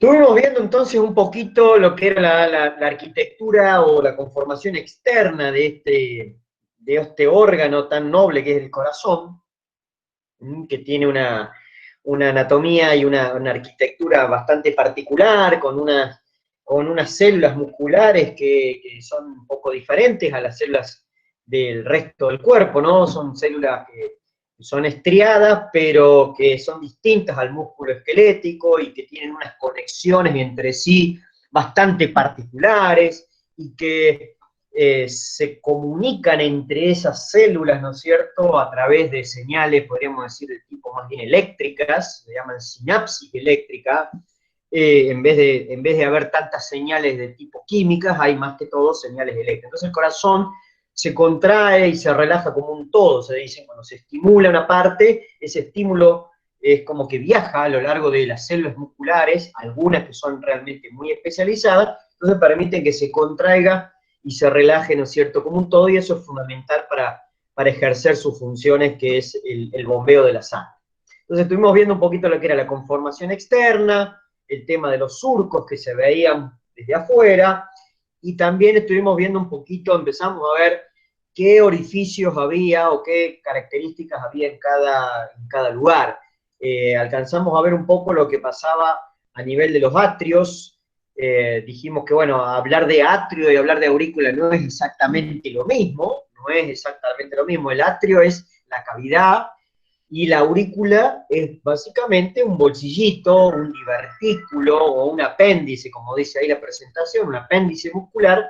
Estuvimos viendo entonces un poquito lo que era la arquitectura o la conformación externa de este órgano tan noble que es el corazón, que tiene una anatomía y una arquitectura bastante particular, con unas células musculares que son un poco diferentes a las células del resto del cuerpo, ¿no? Son células que son estriadas, pero que son distintas al músculo esquelético y que tienen unas conexiones entre sí bastante particulares y que se comunican entre esas células, ¿no es cierto?, a través de señales, podríamos decir, de tipo más bien eléctricas, se llaman sinapsis eléctrica. En vez de haber tantas señales de tipo químicas, hay más que todo señales eléctricas. Entonces el corazón se contrae y se relaja como un todo, se dice, cuando se estimula una parte, ese estímulo es como que viaja a lo largo de las células musculares, algunas que son realmente muy especializadas, entonces permiten que se contraiga y se relaje, ¿no es cierto?, como un todo, y eso es fundamental para ejercer sus funciones, que es el bombeo de la sangre. Entonces estuvimos viendo un poquito lo que era la conformación externa, el tema de los surcos que se veían desde afuera, y también estuvimos viendo un poquito, empezamos a ver qué orificios había o qué características había en cada lugar. Alcanzamos a ver un poco lo que pasaba a nivel de los atrios. Dijimos que, bueno, hablar de atrio y hablar de aurícula no es exactamente lo mismo, no es exactamente lo mismo. El atrio es la cavidad y la aurícula es básicamente un bolsillito, un divertículo o un apéndice, como dice ahí la presentación, un apéndice muscular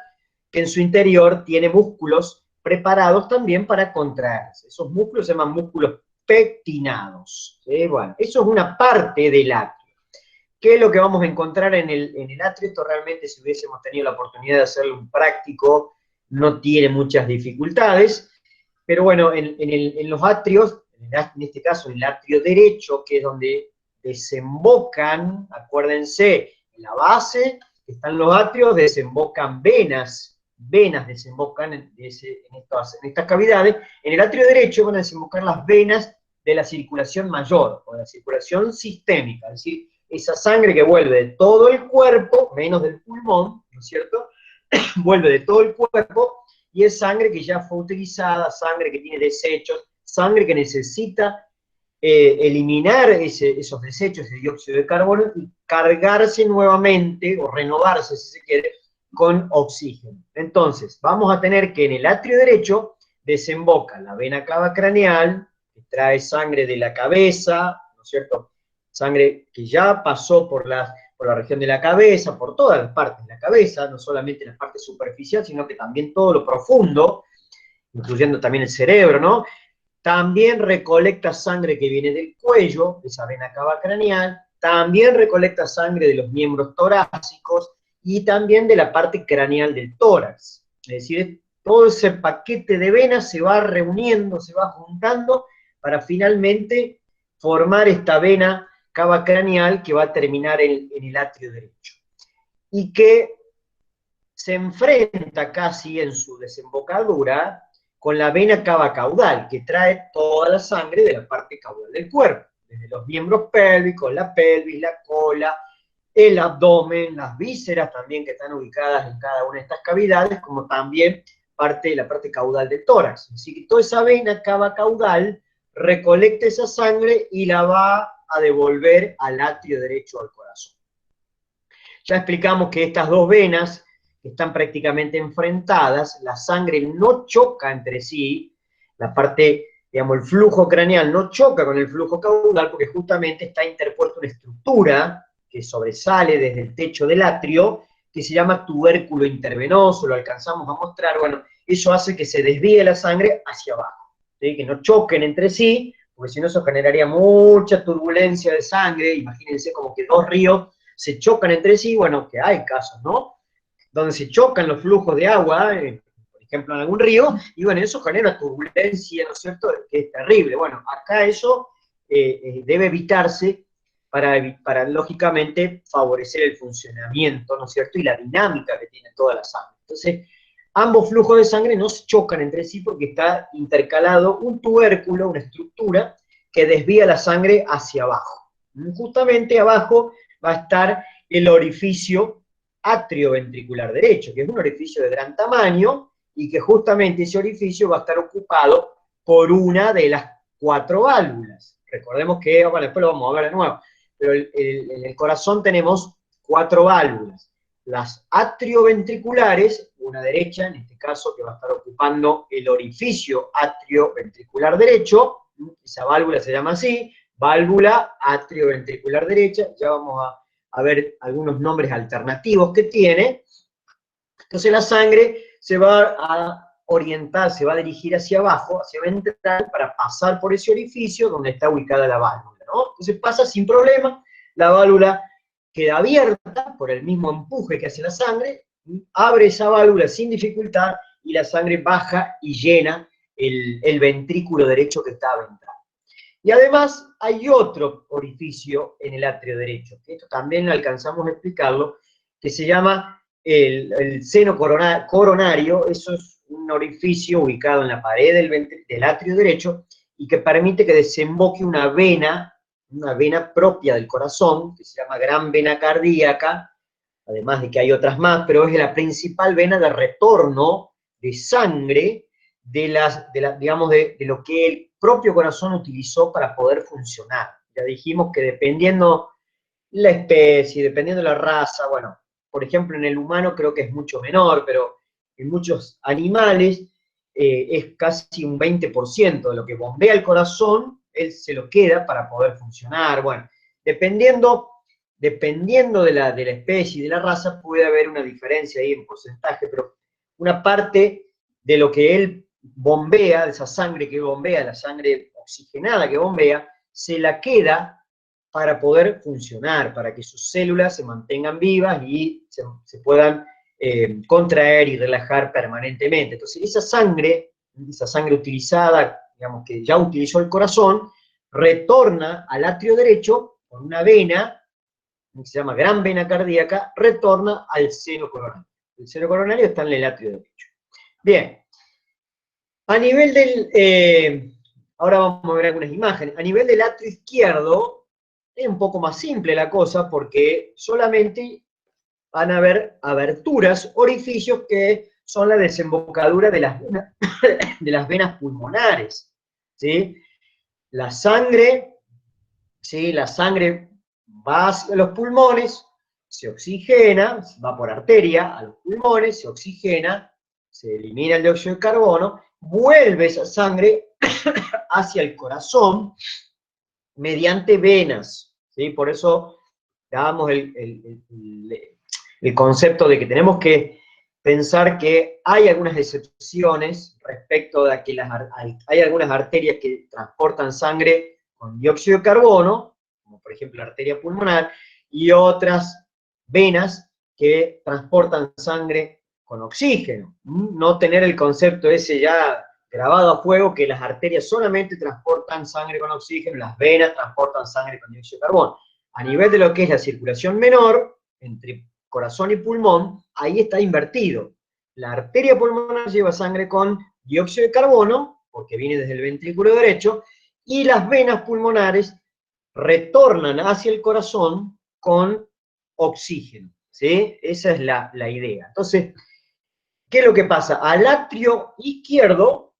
que en su interior tiene músculos preparados también para contraerse. Esos músculos se llaman músculos pectinados. Bueno, eso es una parte del atrio. ¿Qué es lo que vamos a encontrar en el atrio? Esto realmente, si hubiésemos tenido la oportunidad de hacerlo un práctico, no tiene muchas dificultades, pero bueno, en los atrios, en este caso en el atrio derecho, que es donde desembocan, acuérdense, en la base están los atrios, desembocan venas desembocan en estas cavidades. En el atrio derecho van a desembocar las venas de la circulación mayor, o de la circulación sistémica, es decir, esa sangre que vuelve de todo el cuerpo, menos del pulmón, ¿no es cierto? Vuelve de todo el cuerpo, y es sangre que ya fue utilizada, sangre que tiene desechos, sangre que necesita eliminar esos desechos de dióxido de carbono y cargarse nuevamente, o renovarse si se quiere, con oxígeno. Entonces, vamos a tener que en el atrio derecho desemboca la vena cava craneal, que trae sangre de la cabeza, ¿no es cierto? Sangre que ya pasó por la región de la cabeza, por todas las partes de la cabeza, no solamente la parte superficial, sino que también todo lo profundo, incluyendo también el cerebro, ¿no? También recolecta sangre que viene del cuello, de esa vena cava craneal, también recolecta sangre de los miembros torácicos y también de la parte craneal del tórax. Es decir, todo ese paquete de venas se va reuniendo, se va juntando para finalmente formar esta vena cava craneal que va a terminar en el atrio derecho. Y que se enfrenta casi en su desembocadura con la vena cava caudal, que trae toda la sangre de la parte caudal del cuerpo, desde los miembros pélvicos, la pelvis, la cola, el abdomen, las vísceras también que están ubicadas en cada una de estas cavidades, como también parte de la parte caudal del tórax. Así que toda esa vena cava caudal recolecta esa sangre y la va a devolver al atrio derecho al corazón. Ya explicamos que estas dos venas están prácticamente enfrentadas, la sangre no choca entre sí, la parte, digamos, el flujo craneal no choca con el flujo caudal porque justamente está interpuesta una estructura que sobresale desde el techo del atrio, que se llama tubérculo intervenoso, lo alcanzamos a mostrar. Bueno, eso hace que se desvíe la sangre hacia abajo, ¿sí? Que no choquen entre sí, porque si no eso generaría mucha turbulencia de sangre. Imagínense como que dos ríos se chocan entre sí, bueno, que hay casos, ¿no? Donde se chocan los flujos de agua, por ejemplo, en algún río, y bueno, eso genera turbulencia, ¿no es cierto?, que es terrible. Bueno, acá eso debe evitarse para, lógicamente, favorecer el funcionamiento, ¿no es cierto?, y la dinámica que tiene toda la sangre. Entonces, ambos flujos de sangre no se chocan entre sí porque está intercalado un tubérculo, una estructura, que desvía la sangre hacia abajo. Justamente abajo va a estar el orificio atrioventricular derecho, que es un orificio de gran tamaño y que justamente ese orificio va a estar ocupado por una de las 4 válvulas. Recordemos que, bueno, después lo vamos a ver de nuevo, pero en el corazón tenemos 4 válvulas. Las atrioventriculares, una derecha, en este caso, que va a estar ocupando el orificio atrioventricular derecho, esa válvula se llama así, válvula atrioventricular derecha, ya vamos a ver algunos nombres alternativos que tiene. Entonces la sangre se va a orientar, se va a dirigir hacia abajo, hacia ventral, para pasar por ese orificio donde está ubicada la válvula, ¿no? Entonces pasa sin problema, la válvula queda abierta por el mismo empuje que hace la sangre, abre esa válvula sin dificultad y la sangre baja y llena el ventrículo derecho que está a ventral. Y además hay otro orificio en el atrio derecho, que esto también alcanzamos a explicarlo, que se llama el seno coronario. Eso es un orificio ubicado en la pared del atrio derecho y que permite que desemboque una vena propia del corazón, que se llama gran vena cardíaca, además de que hay otras más, pero es la principal vena de retorno de sangre digamos, de lo que el propio corazón utilizó para poder funcionar. Ya dijimos que dependiendo la especie, dependiendo la raza, bueno, por ejemplo, en el humano creo que es mucho menor, pero en muchos animales es casi un 20% de lo que bombea el corazón, él se lo queda para poder funcionar. Bueno, dependiendo de la especie y de la raza, puede haber una diferencia ahí en porcentaje, pero una parte de lo que él bombea, de esa sangre que bombea, la sangre oxigenada que bombea, se la queda para poder funcionar, para que sus células se mantengan vivas y se puedan contraer y relajar permanentemente. Entonces, esa sangre utilizada, digamos que ya utilizó el corazón, retorna al atrio derecho por una vena, que se llama gran vena cardíaca, retorna al seno coronario. El seno coronario está en el atrio derecho. Bien, a nivel ahora vamos a ver algunas imágenes, a nivel del atrio izquierdo, es un poco más simple la cosa porque solamente van a haber aberturas, orificios que son la desembocadura de las venas pulmonares, ¿sí? La sangre, ¿sí? La sangre va hacia los pulmones, se oxigena, va por arteria a los pulmones, se oxigena, se elimina el dióxido de carbono, vuelve esa sangre hacia el corazón mediante venas, ¿sí? Por eso dábamos el concepto de que tenemos que pensar que hay algunas excepciones respecto a que hay algunas arterias que transportan sangre con dióxido de carbono, como por ejemplo la arteria pulmonar, y otras venas que transportan sangre con oxígeno. No tener el concepto ese ya grabado a fuego, que las arterias solamente transportan sangre con oxígeno, las venas transportan sangre con dióxido de carbono. A nivel de lo que es la circulación menor, entre corazón y pulmón, ahí está invertido. La arteria pulmonar lleva sangre con dióxido de carbono, porque viene desde el ventrículo derecho, y las venas pulmonares retornan hacia el corazón con oxígeno, ¿sí? Esa es la idea. Entonces, ¿qué es lo que pasa? Al atrio izquierdo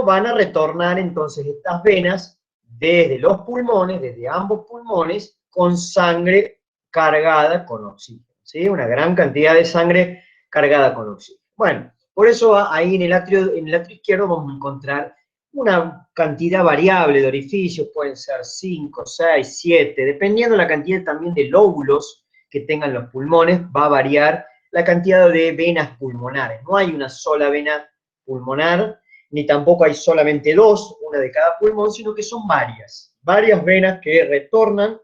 van a retornar entonces estas venas desde los pulmones, desde ambos pulmones, con sangre cargada con oxígeno, ¿sí? Una gran cantidad de sangre cargada con oxígeno. Bueno, por eso ahí en el atrio izquierdo vamos a encontrar una cantidad variable de orificios, pueden ser 5, 6, 7, dependiendo la cantidad también de lóbulos que tengan los pulmones, va a variar la cantidad de venas pulmonares. No hay una sola vena pulmonar, ni tampoco hay solamente dos, una de cada pulmón, sino que son varias venas que retornan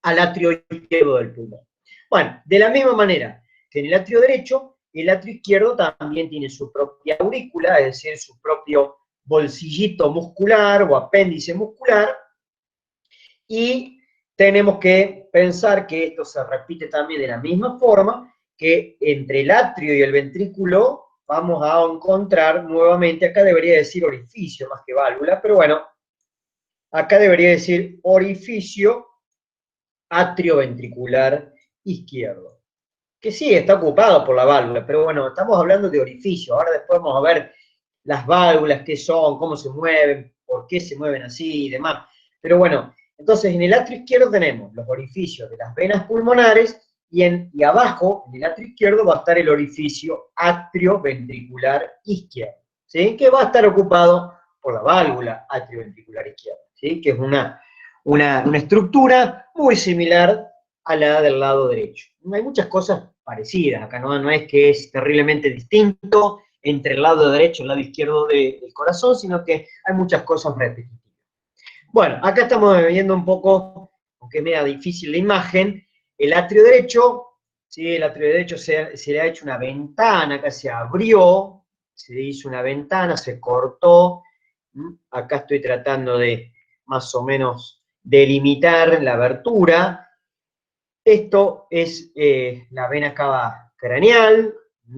al atrio izquierdo del pulmón. Bueno, de la misma manera que en el atrio derecho, el atrio izquierdo también tiene su propia aurícula, es decir, su propio bolsillito muscular o apéndice muscular, y tenemos que pensar que esto se repite también de la misma forma, que entre el atrio y el ventrículo vamos a encontrar nuevamente, acá debería decir orificio más que válvula, pero bueno, acá debería decir orificio atrioventricular izquierdo, que sí está ocupado por la válvula, pero bueno, estamos hablando de orificio. Ahora después vamos a ver las válvulas, qué son, cómo se mueven, por qué se mueven así y demás. Pero bueno, entonces en el atrio izquierdo tenemos los orificios de las venas pulmonares y abajo, en el atrio izquierdo, va a estar el orificio atrioventricular izquierdo, ¿sí? Que va a estar ocupado por la válvula atrioventricular izquierda, ¿sí? Que es una estructura muy similar a la del lado derecho. Hay muchas cosas parecidas acá, no es que es terriblemente distinto entre el lado derecho y el lado izquierdo del corazón, sino que hay muchas cosas repetitivas. Bueno, acá estamos viendo un poco, aunque es media difícil la imagen, el atrio derecho, ¿sí? El atrio derecho se le ha hecho una ventana, acá se abrió, se hizo una ventana, se cortó. Acá estoy tratando de más o menos delimitar la abertura. Esto es la vena cava craneal,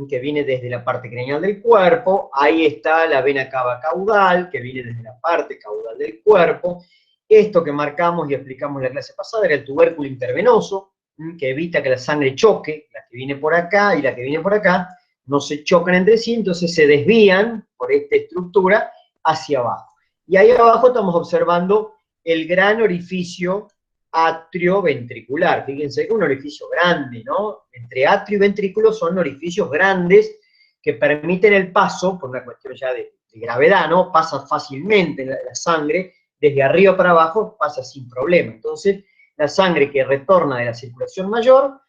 que viene desde la parte craneal del cuerpo. Ahí está la vena cava caudal, que viene desde la parte caudal del cuerpo. Esto que marcamos y explicamos en la clase pasada era el tubérculo intervenoso, que evita que la sangre choque, la que viene por acá y la que viene por acá, no se chocan entre sí, entonces se desvían por esta estructura hacia abajo. Y ahí abajo estamos observando el gran orificio atrioventricular. Fíjense que es un orificio grande, ¿no? Entre atrio y ventrículo son orificios grandes que permiten el paso, por una cuestión ya de gravedad, ¿no? Pasa fácilmente la sangre, desde arriba para abajo pasa sin problema. Entonces, la sangre que retorna de la circulación mayor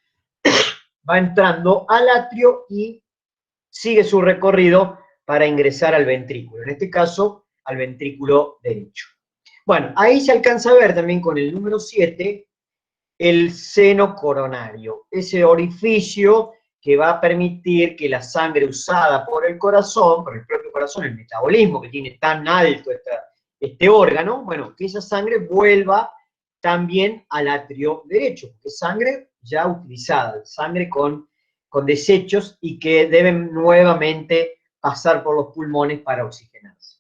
va entrando al atrio y sigue su recorrido para ingresar al ventrículo, en este caso al ventrículo derecho. Bueno, ahí se alcanza a ver también con el número 7 el seno coronario, ese orificio que va a permitir que la sangre usada por el corazón, por el propio corazón, el metabolismo que tiene tan alto este órgano, bueno, que esa sangre vuelva también al atrio derecho, porque es sangre ya utilizada, sangre con desechos y que deben nuevamente pasar por los pulmones para oxigenarse.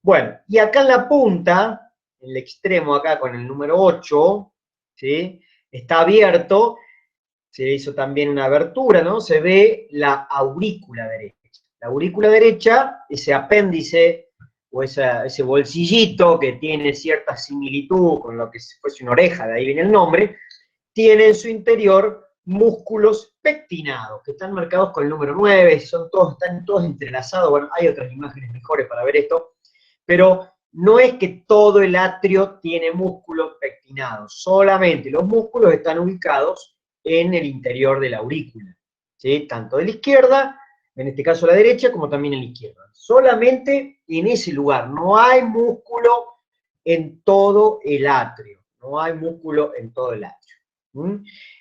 Bueno, y acá en la punta, en el extremo acá con el número 8, ¿sí? Está abierto, se hizo también una abertura, ¿no? Se ve la aurícula derecha. La aurícula derecha, ese apéndice o ese bolsillito que tiene cierta similitud con lo que fuese una oreja, de ahí viene el nombre, tiene en su interior músculos pectinados, que están marcados con el número 9, están todos entrelazados. Bueno, hay otras imágenes mejores para ver esto, pero no es que todo el atrio tiene músculos pectinados, solamente los músculos están ubicados en el interior de la aurícula, ¿sí? Tanto de la izquierda, en este caso la derecha, como también en la izquierda. Solamente en ese lugar, no hay músculo en todo el atrio, no hay músculo en todo el atrio.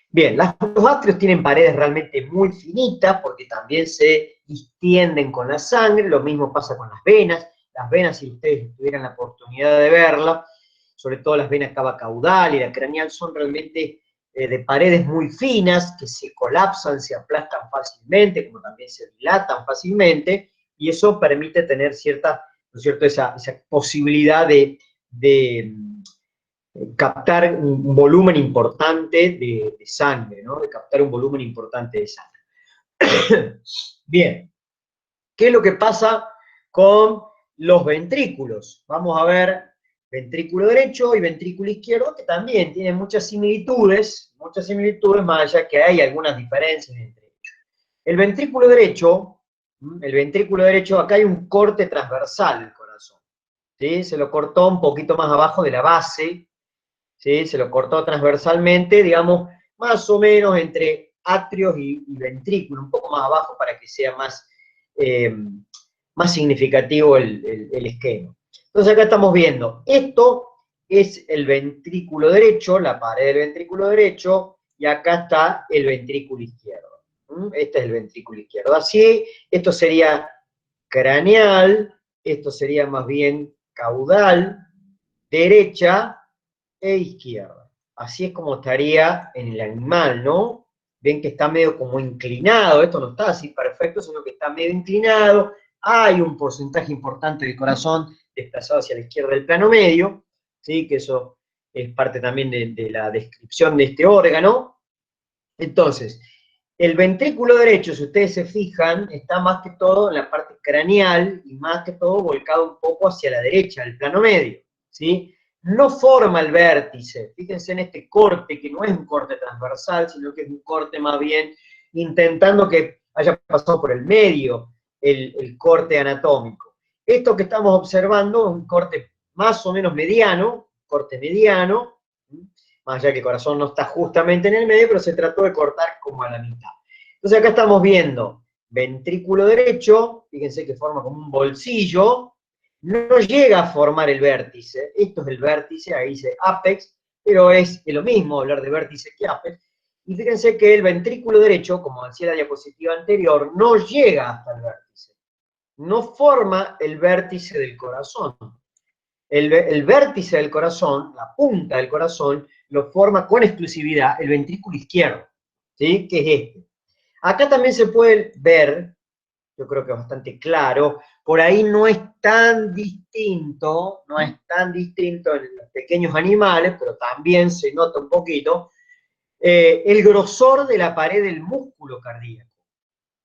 Bien, los atrios tienen paredes realmente muy finitas porque también se distienden con la sangre, lo mismo pasa con las venas. Las venas, si ustedes tuvieran la oportunidad de verla, sobre todo las venas cava caudal y la craneal, son realmente de paredes muy finas que se colapsan, se aplastan fácilmente, como también se dilatan fácilmente, y eso permite tener cierta, ¿no es cierto?, esa posibilidad de captar un volumen importante de sangre, ¿no? De captar un volumen importante de sangre. Bien, ¿qué es lo que pasa con los ventrículos? Vamos a ver ventrículo derecho y ventrículo izquierdo, que también tienen muchas similitudes, más allá que hay algunas diferencias entre ellos. El ventrículo derecho, acá hay un corte transversal del corazón, ¿sí? Se lo cortó un poquito más abajo de la base, ¿sí? Se lo cortó transversalmente, digamos, más o menos entre atrios y ventrículo, un poco más abajo para que sea más significativo el esquema. Entonces acá estamos viendo, esto es el ventrículo derecho, la pared del ventrículo derecho, y acá está el ventrículo izquierdo. Este es el ventrículo izquierdo. Así, esto sería craneal, esto sería más bien caudal, derecha e izquierda. Así es como estaría en el animal, ¿no? Ven que está medio como inclinado, esto no está así perfecto, sino que está medio inclinado, hay un porcentaje importante del corazón desplazado hacia la izquierda del plano medio, ¿sí? Que eso es parte también de la descripción de este órgano. Entonces, el ventrículo derecho, si ustedes se fijan, está más que todo en la parte craneal y más que todo volcado un poco hacia la derecha, el plano medio, ¿sí? No forma el vértice. Fíjense en este corte, que no es un corte transversal, sino que es un corte más bien intentando que haya pasado por el medio el corte anatómico. Esto que estamos observando es un corte más o menos mediano, corte mediano, más allá que el corazón no está justamente en el medio, pero se trató de cortar como a la mitad. Entonces acá estamos viendo ventrículo derecho, fíjense que forma como un bolsillo, no llega a formar el vértice, esto es el vértice, ahí dice apex, pero es lo mismo hablar de vértice que apex, y fíjense que el ventrículo derecho, como decía la diapositiva anterior, no llega hasta el vértice, no forma el vértice del corazón. El vértice del corazón, la punta del corazón, lo forma con exclusividad el ventrículo izquierdo, ¿sí? Que es este. Acá también se puede ver, yo creo que es bastante claro, por ahí no es tan distinto, no es tan distinto en los pequeños animales, pero también se nota un poquito, el grosor de la pared del músculo cardíaco.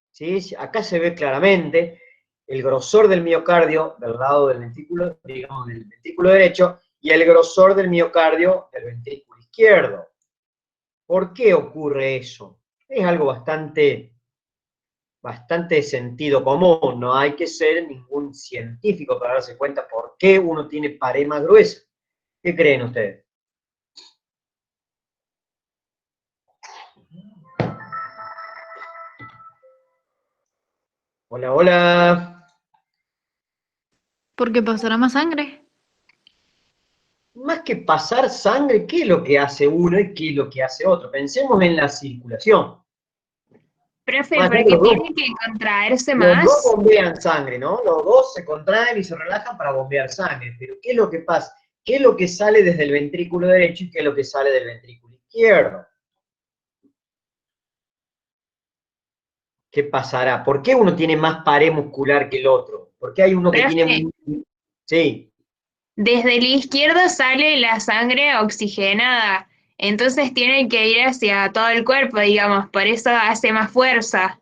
¿Sí? Acá se ve claramente el grosor del miocardio del lado del ventrículo, digamos, del ventrículo derecho, y el grosor del miocardio del ventrículo izquierdo. ¿Por qué ocurre eso? Es algo bastante de sentido común, no hay que ser ningún científico para darse cuenta por qué uno tiene pared más gruesa. ¿Qué creen ustedes? Hola, hola. Porque pasará más sangre. Más que pasar sangre, ¿qué es lo que hace uno y qué es lo que hace otro? Pensemos en la circulación. Profe, Más allá porque tiene que contraerse los dos más. bombean sangre, ¿no? Los dos se contraen y se relajan para bombear sangre. Pero ¿qué es lo que pasa? ¿Qué es lo que sale desde el ventrículo derecho y qué es lo que sale del ventrículo izquierdo? ¿Qué pasará? ¿Por qué uno tiene más pared muscular que el otro? ¿Por qué hay uno que Profe, tiene... Sí, desde la izquierda sale la sangre oxigenada, entonces tiene que ir hacia todo el cuerpo, digamos, por eso hace más fuerza,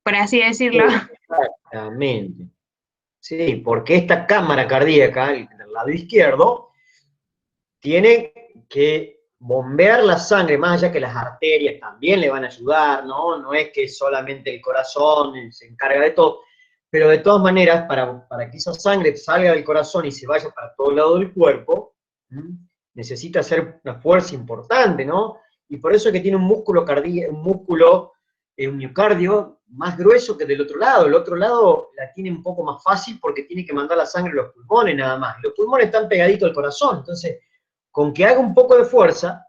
por así decirlo. exactamente. Sí, porque esta cámara cardíaca, el del lado izquierdo, tiene que bombear la sangre, más allá que las arterias también le van a ayudar, ¿no? No es que solamente el corazón se encarga de todo, pero de todas maneras, para que esa sangre salga del corazón y se vaya para todo lado del cuerpo, necesita hacer una fuerza importante, ¿no? Y por eso es que tiene un músculo cardíaco, un miocardio más grueso que del otro lado. El otro lado la tiene un poco más fácil porque tiene que mandar la sangre a los pulmones nada más. Los pulmones están pegaditos al corazón, entonces con que haga un poco de fuerza,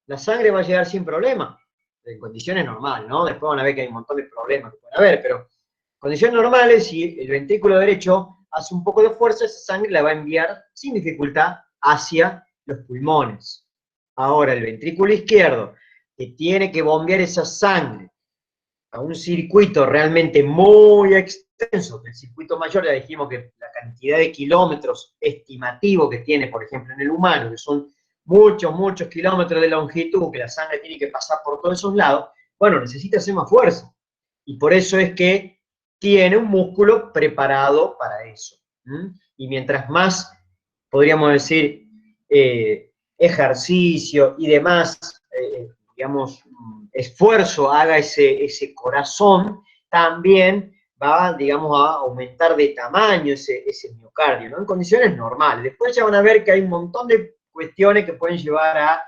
la sangre va a llegar sin problema, en condiciones normales, ¿no? Después van a ver que hay un montón de problemas que pueden haber, pero en condiciones normales, si el ventrículo derecho hace un poco de fuerza, esa sangre la va a enviar sin dificultad hacia los pulmones. Ahora, el ventrículo izquierdo, que tiene que bombear esa sangre a un circuito realmente muy extenso, que el circuito mayor, ya dijimos que la cantidad de kilómetros estimativo que tiene, por ejemplo, en el humano, que son muchos, muchos kilómetros de longitud, que la sangre tiene que pasar por todos esos lados, bueno, necesita hacer más fuerza. Y por eso es que tiene un músculo preparado para eso. Y mientras más, podríamos decir, ejercicio y demás, digamos, esfuerzo haga ese corazón, también va, digamos, a aumentar de tamaño ese miocardio, ¿no? En condiciones normales. Después ya van a ver que hay un montón de cuestiones que pueden llevar a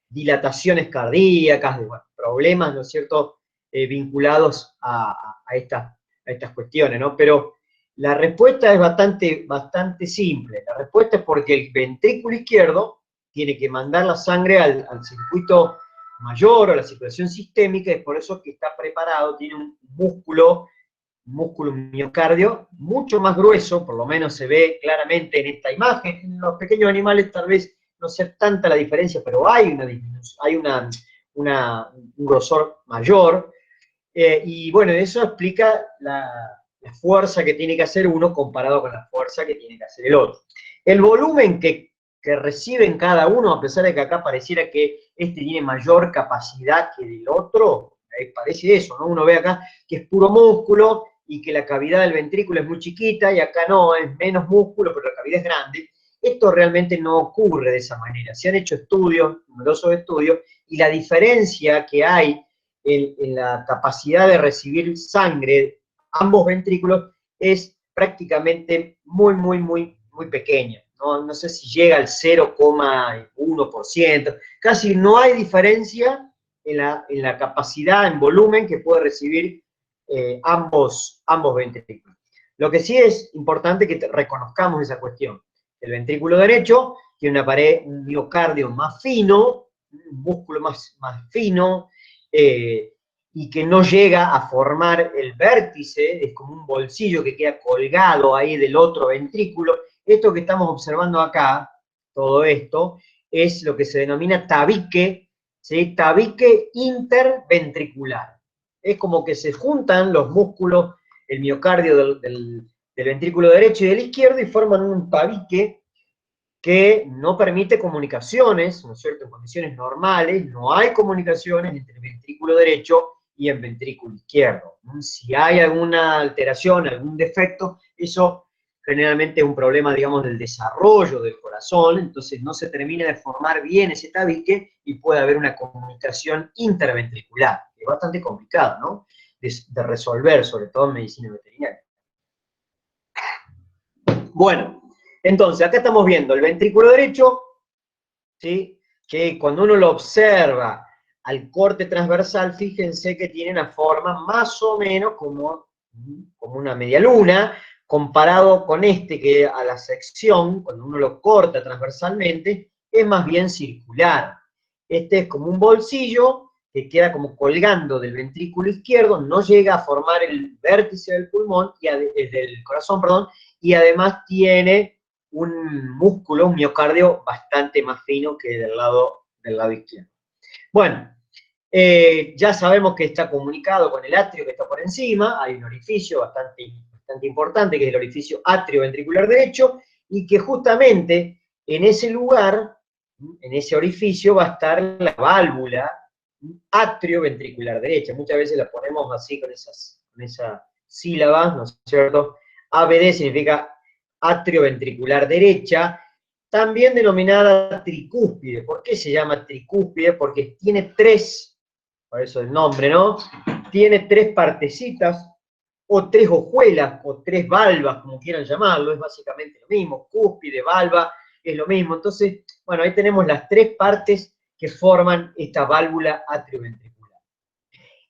dilataciones cardíacas, de, bueno, problemas, ¿no es cierto?, vinculados a estas cuestiones, ¿no? Pero la respuesta es bastante simple. La respuesta es porque el ventrículo izquierdo tiene que mandar la sangre al circuito mayor o la circulación sistémica, y por eso que está preparado, tiene un músculo miocardio mucho más grueso, por lo menos se ve claramente en esta imagen. En los pequeños animales tal vez no sea tanta la diferencia, pero hay un grosor mayor, y bueno, eso explica la fuerza que tiene que hacer uno comparado con la fuerza que tiene que hacer el otro. El volumen que que reciben cada uno, a pesar de que acá pareciera que este tiene mayor capacidad que el otro, parece eso, ¿no? Uno ve acá que es puro músculo y que la cavidad del ventrículo es muy chiquita, y acá no, es menos músculo, pero la cavidad es grande. Esto realmente no ocurre de esa manera. Se han hecho estudios, numerosos estudios, y la diferencia que hay en la capacidad de recibir sangre, ambos ventrículos, es prácticamente muy pequeña. No sé si llega al 0,1%, casi no hay diferencia en la capacidad, en volumen que puede recibir ambos ventrículos. Lo que sí es importante que reconozcamos esa cuestión. El ventrículo derecho tiene una pared, un miocardio más fino, un músculo más fino, y que no llega a formar el vértice, es como un bolsillo que queda colgado ahí del otro ventrículo. Esto que estamos observando acá, todo esto, es lo que se denomina tabique, ¿sí? Tabique interventricular. Es como que se juntan los músculos, el miocardio del ventrículo derecho y del izquierdo, y forman un tabique que no permite comunicaciones, ¿no es cierto? En condiciones normales no hay comunicaciones entre el ventrículo derecho y el ventrículo izquierdo. Si hay alguna alteración, algún defecto, eso generalmente es un problema, digamos, del desarrollo del corazón, entonces no se termina de formar bien ese tabique y puede haber una comunicación interventricular, que es bastante complicado, ¿no? De resolver, sobre todo en medicina veterinaria. Bueno, entonces, acá estamos viendo el ventrículo derecho, ¿sí? Que cuando uno lo observa al corte transversal, fíjense que tiene una forma más o menos como una media luna, comparado con este que a la sección, cuando uno lo corta transversalmente, es más bien circular. Este es como un bolsillo que queda como colgando del ventrículo izquierdo, no llega a formar el vértice del pulmón, del corazón, perdón, y además tiene un músculo, un miocardio bastante más fino que del lado izquierdo. Bueno, ya sabemos que está comunicado con el atrio que está por encima, hay un orificio bastante importante que es el orificio atrioventricular derecho, y que justamente en ese lugar, en ese orificio, va a estar la válvula atrioventricular derecha. Muchas veces la ponemos así con esas sílabas, ¿no es cierto? AVD significa atrioventricular derecha, también denominada tricúspide. ¿Por qué se llama tricúspide? Porque tiene tres, por eso el nombre, ¿no? Tiene tres partecitas, o tres hojuelas, o tres valvas, como quieran llamarlo, es básicamente lo mismo, cúspide, valva, es lo mismo. Entonces, bueno, ahí tenemos las tres partes que forman esta válvula atrioventricular.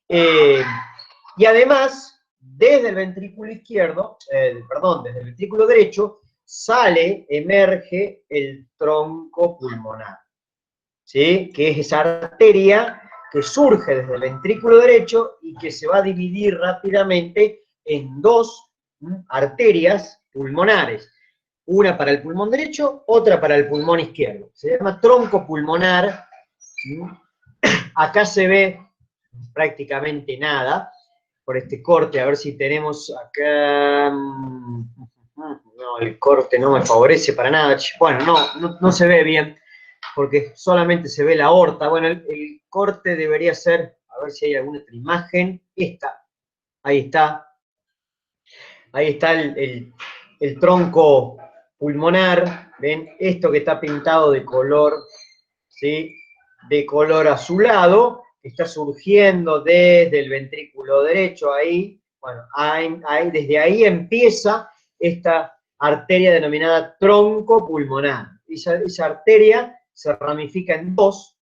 Y además, desde el ventrículo izquierdo, desde el ventrículo derecho, emerge el tronco pulmonar, ¿sí? Que es esa arteria que surge desde el ventrículo derecho y que se va a dividir rápidamente en dos arterias pulmonares, una para el pulmón derecho, otra para el pulmón izquierdo. Se llama tronco pulmonar. Acá se ve prácticamente nada por este corte, a ver si tenemos acá. No, el corte no me favorece para nada. Bueno, no se ve bien, porque solamente se ve la aorta. Bueno, el corte debería ser, a ver si hay alguna otra imagen. Esta, ahí está. Ahí está el tronco pulmonar. ¿Ven? Esto que está pintado de color, ¿sí? De color azulado, está surgiendo desde el ventrículo derecho, ahí, bueno, desde ahí empieza esta arteria denominada tronco pulmonar. Esa arteria se ramifica en dos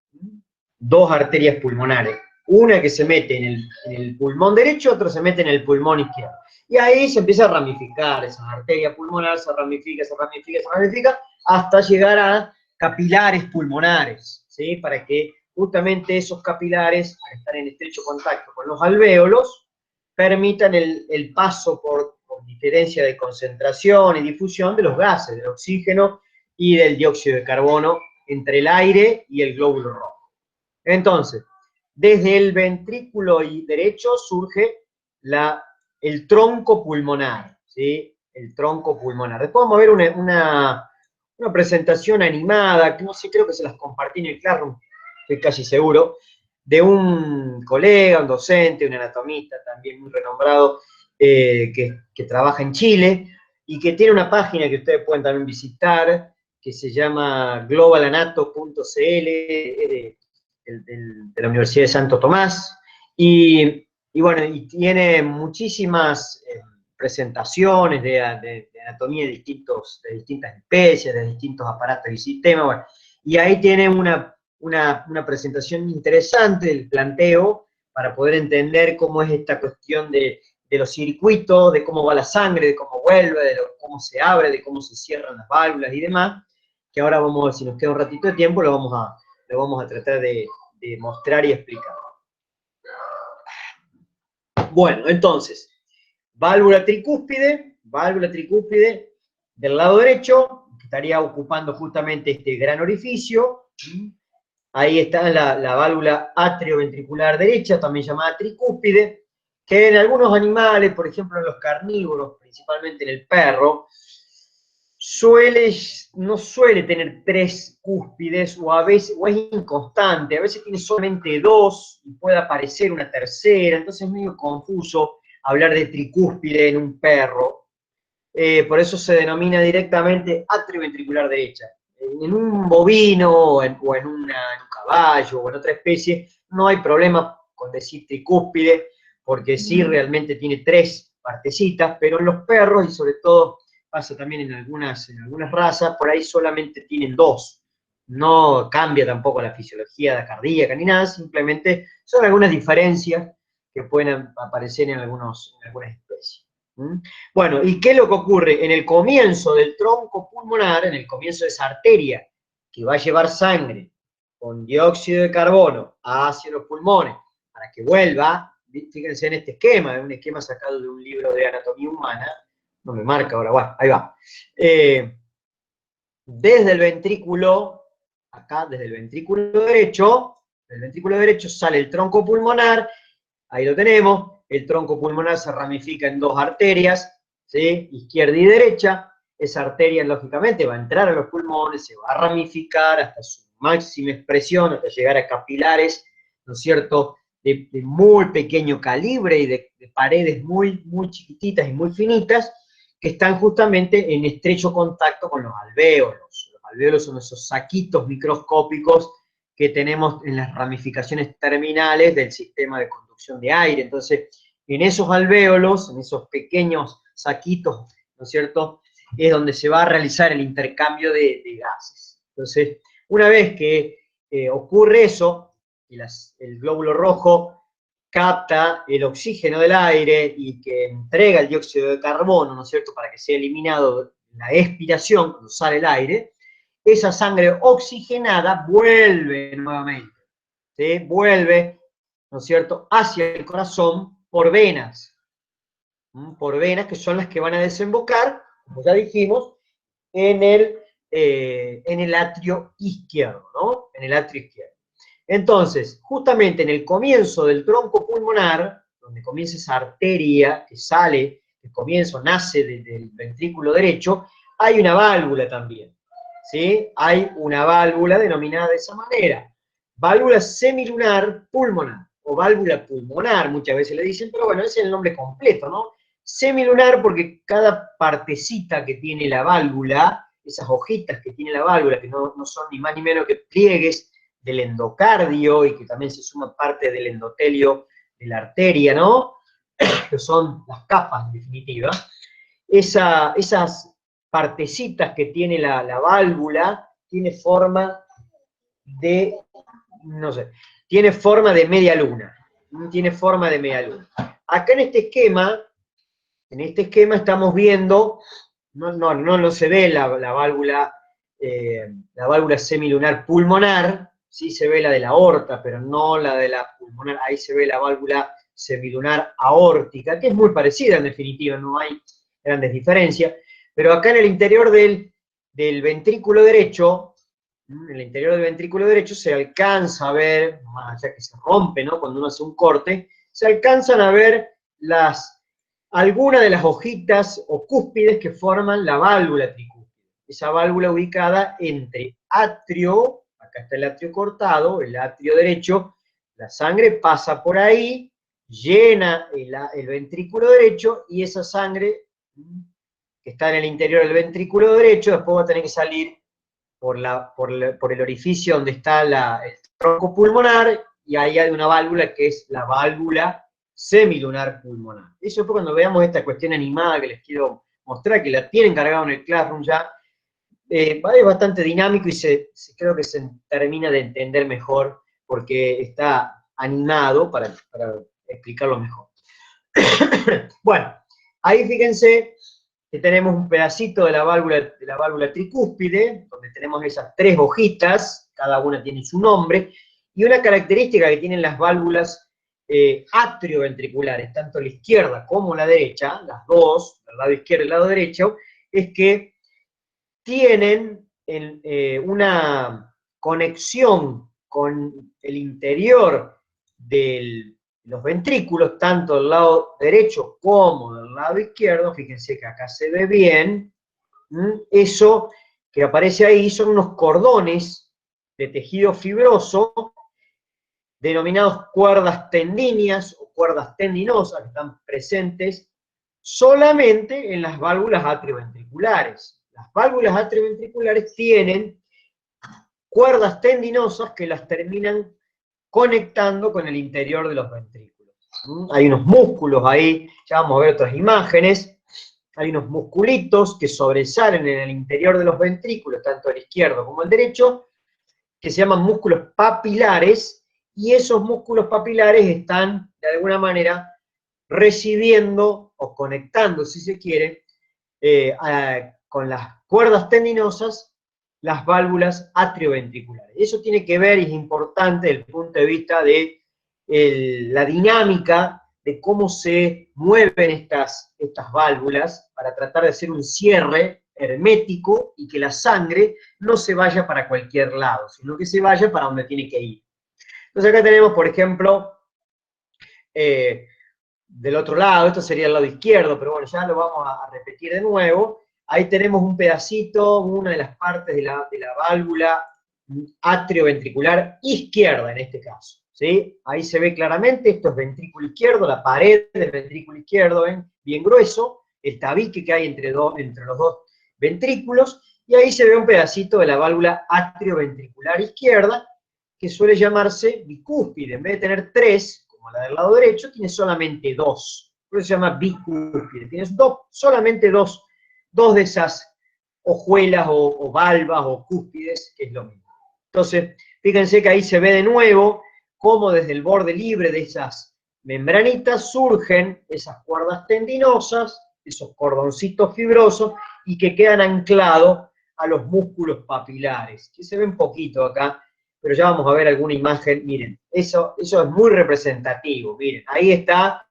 arterias pulmonares. Una que se mete en el pulmón derecho, otra se mete en el pulmón izquierdo. Y ahí se empieza a ramificar esa arteria pulmonar, se ramifica, hasta llegar a capilares pulmonares, ¿sí? Para que justamente esos capilares, al estar en estrecho contacto con los alvéolos, permitan el paso por diferencia de concentración y difusión de los gases, del oxígeno y del dióxido de carbono entre el aire y el glóbulo rojo. Entonces, desde el ventrículo derecho surge el tronco pulmonar, ¿sí? El tronco pulmonar. Después vamos a ver una una presentación animada, que no sé, creo que se las compartí en el Classroom, estoy casi seguro, de un colega, un docente, un anatomista también muy renombrado, que trabaja en Chile, y que tiene una página que ustedes pueden también visitar, que se llama globalanato.cl, de la Universidad de Santo Tomás, y bueno, y tiene muchísimas presentaciones de anatomía de distintas especies, de distintos aparatos y sistemas, bueno, y ahí tiene una presentación interesante del planteo para poder entender cómo es esta cuestión de los circuitos, de cómo va la sangre, de cómo vuelve, cómo se abre, de cómo se cierran las válvulas y demás, que ahora vamos a ver si nos queda un ratito de tiempo, lo vamos a tratar de mostrar y explicar. Bueno, entonces, válvula tricúspide del lado derecho, que estaría ocupando justamente este gran orificio. Ahí está la válvula atrioventricular derecha, también llamada tricúspide, que en algunos animales, por ejemplo en los carnívoros, principalmente en el perro, no suele tener 3 cúspides, o a veces, o es inconstante, a veces tiene solamente 2, y puede aparecer una tercera, entonces es medio confuso hablar de tricúspide en un perro. Por eso se denomina directamente atrioventricular derecha. En un bovino o en un caballo o en otra especie no hay problema con decir tricúspide, porque sí realmente tiene 3 partecitas, pero en los perros, y sobre todo pasa también en algunas razas, por ahí solamente tienen 2. No cambia tampoco la fisiología cardíaca ni nada, simplemente son algunas diferencias que pueden aparecer en algunas especies. Bueno, ¿y qué es lo que ocurre? En el comienzo del tronco pulmonar, en el comienzo de esa arteria que va a llevar sangre con dióxido de carbono hacia los pulmones para que vuelva, fíjense en este esquema, es un esquema sacado de un libro de anatomía humana, no me marca ahora, bueno, ahí va. Desde el ventrículo, acá desde el ventrículo derecho sale el tronco pulmonar, ahí lo tenemos, el tronco pulmonar se ramifica en 2 arterias, ¿sí? Izquierda y derecha. Esa arteria, lógicamente, va a entrar a los pulmones, se va a ramificar hasta su máxima expresión, hasta llegar a capilares, ¿no es cierto?, de muy pequeño calibre y de paredes muy, muy chiquititas y muy finitas, que están justamente en estrecho contacto con los alvéolos. Los alvéolos son esos saquitos microscópicos que tenemos en las ramificaciones terminales del sistema de conducción de aire. Entonces, en esos alvéolos, en esos pequeños saquitos, ¿no es cierto?, es donde se va a realizar el intercambio de gases. Entonces, una vez que ocurre eso, y el glóbulo rojo capta el oxígeno del aire y que entrega el dióxido de carbono, ¿no es cierto?, para que sea eliminado en la expiración, cuando sale el aire, esa sangre oxigenada vuelve nuevamente, ¿sí? Vuelve, ¿no es cierto?, hacia el corazón por venas, que son las que van a desembocar, como ya dijimos, en el atrio izquierdo, ¿no? En el atrio izquierdo. Entonces, justamente en el comienzo del tronco pulmonar, donde comienza esa arteria que sale, el comienzo nace desde el ventrículo derecho, hay una válvula también, ¿sí? Hay una válvula denominada de esa manera, válvula semilunar pulmonar, o válvula pulmonar, muchas veces le dicen, pero bueno, ese es el nombre completo, ¿no? Semilunar porque cada partecita que tiene la válvula, esas hojitas que tiene la válvula, que no son ni más ni menos que pliegues del endocardio, y que también se suma parte del endotelio de la arteria, ¿no?, que son las capas, en definitiva, esas partecitas que tiene la válvula, tiene forma de, no sé, tiene forma de media luna, tiene forma de media luna. Acá en este esquema estamos viendo, no se ve la válvula semilunar pulmonar, sí se ve la de la aorta, pero no la de la pulmonar, ahí se ve la válvula semilunar aórtica, que es muy parecida en definitiva, no hay grandes diferencias, pero acá en el interior del ventrículo derecho, se alcanza a ver, más allá que se rompe, ¿no?, cuando uno hace un corte, se alcanzan a ver algunas de las hojitas o cúspides que forman la válvula tricúspide. esa válvula ubicada entre atrio, acá está el atrio cortado, el atrio derecho, la sangre pasa por ahí, llena el ventrículo derecho, y esa sangre que está en el interior del ventrículo derecho, después va a tener que salir por el orificio donde está el tronco pulmonar, y ahí hay una válvula que es la válvula semilunar pulmonar. Eso fue cuando veamos esta cuestión animada que les quiero mostrar, que la tienen cargado en el Classroom ya. Es bastante dinámico y creo que se termina de entender mejor porque está animado para explicarlo mejor. Bueno, ahí fíjense que tenemos un pedacito de la válvula tricúspide, donde tenemos esas tres hojitas, cada una tiene su nombre, y una característica que tienen las válvulas atrioventriculares, tanto la izquierda como la derecha, las dos, el lado izquierdo y el lado derecho, es que tienen una conexión con el interior de los ventrículos, tanto del lado derecho como del lado izquierdo. Fíjense que acá se ve bien. Eso que aparece ahí son unos cordones de tejido fibroso, denominados cuerdas tendíneas o cuerdas tendinosas, que están presentes solamente en las válvulas atrioventriculares. Las válvulas atrioventriculares tienen cuerdas tendinosas que las terminan conectando con el interior de los ventrículos. Hay unos músculos ahí, ya vamos a ver otras imágenes, hay unos musculitos que sobresalen en el interior de los ventrículos, tanto el izquierdo como el derecho, que se llaman músculos papilares, y esos músculos papilares están, de alguna manera, recibiendo o conectando, si se quiere, con las cuerdas tendinosas, las válvulas atrioventriculares. Eso tiene que ver, y es importante desde el punto de vista de la dinámica de cómo se mueven estas válvulas para tratar de hacer un cierre hermético y que la sangre no se vaya para cualquier lado, sino que se vaya para donde tiene que ir. Entonces acá tenemos, por ejemplo, del otro lado, esto sería el lado izquierdo, pero bueno, ya lo vamos a repetir de nuevo. Ahí tenemos un pedacito, una de las partes de la válvula atrioventricular izquierda en este caso, ¿sí? Ahí se ve claramente, esto es ventrículo izquierdo, la pared del ventrículo izquierdo, ¿ven? Bien grueso, el tabique que hay entre los dos ventrículos, y ahí se ve un pedacito de la válvula atrioventricular izquierda, que suele llamarse bicúspide. En vez de tener tres, como la del lado derecho, tiene solamente dos. Por eso se llama bicúspide. Tienes solamente dos de esas hojuelas o valvas o cúspides, que es lo mismo. Entonces, fíjense que ahí se ve de nuevo cómo desde el borde libre de esas membranitas surgen esas cuerdas tendinosas, esos cordoncitos fibrosos, y que quedan anclados a los músculos papilares, que se ven poquito acá, pero ya vamos a ver alguna imagen. Miren, eso es muy representativo. Miren, ahí está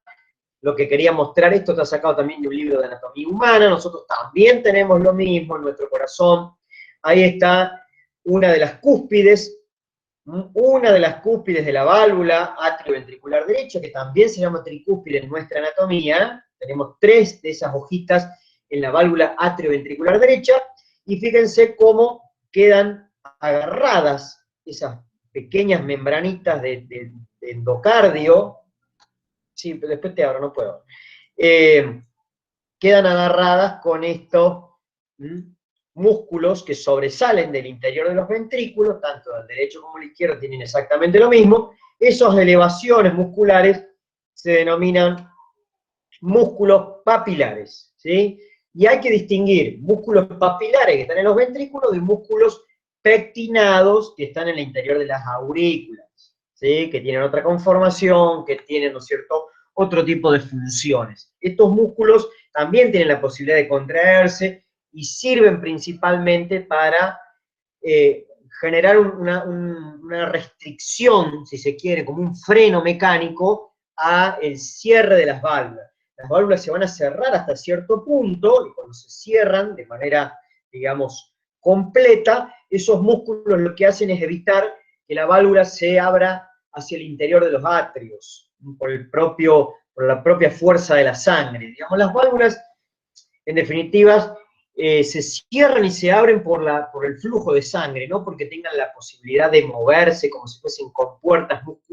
lo que quería mostrar. Esto está sacado también de un libro de anatomía humana. Nosotros también tenemos lo mismo en nuestro corazón. Ahí está una de las cúspides de la válvula atrioventricular derecha, que también se llama tricúspide en nuestra anatomía. Tenemos tres de esas hojitas en la válvula atrioventricular derecha, y fíjense cómo quedan agarradas esas pequeñas membranitas de endocardio. Sí, pero después te abro, no puedo. Quedan agarradas con estos músculos que sobresalen del interior de los ventrículos, tanto el derecho como el izquierdo tienen exactamente lo mismo. Esas elevaciones musculares se denominan músculos papilares, ¿sí? Y hay que distinguir músculos papilares que están en los ventrículos de músculos pectinados que están en el interior de las aurículas, ¿sí? Que tienen otra conformación, que tienen, ¿no es cierto?, otro tipo de funciones. Estos músculos también tienen la posibilidad de contraerse y sirven principalmente para generar una restricción, si se quiere, como un freno mecánico a el cierre de las válvulas. Las válvulas se van a cerrar hasta cierto punto, y cuando se cierran de manera, digamos, completa, esos músculos lo que hacen es evitar que la válvula se abra hacia el interior de los atrios, por la propia fuerza de la sangre. Digamos, las válvulas, en definitiva, se cierran y se abren por el flujo de sangre, no porque tengan la posibilidad de moverse como si fuesen compuertas musculares,